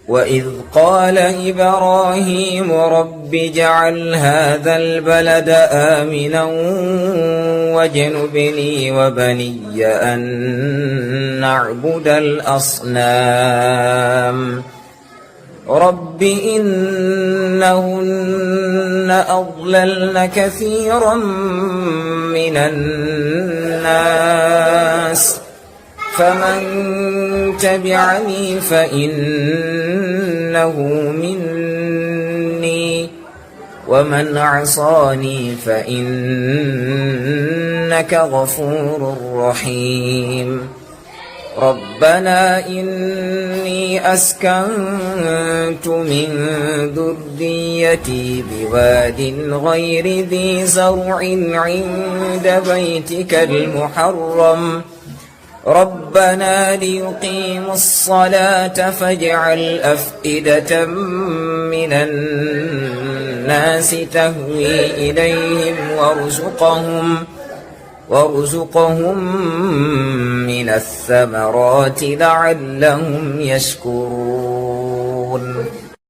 وإذ قال إبراهيم رب اجعل هذا البلد آمنا واجنبني وبني أن نعبد الأصنام رب إنهن أضللن كثيرا من الناس فمن تبعني فإنه مني ومن عصاني فإنك غفور رحيم ربنا إني أسكنت من ذريتي بواد غير ذي زرع عند بيتك المحرم ربنا ليقيموا الصلاة فاجعل أفئدة من الناس تهوي إليهم وارزقهم من الثمرات لعلهم يشكرون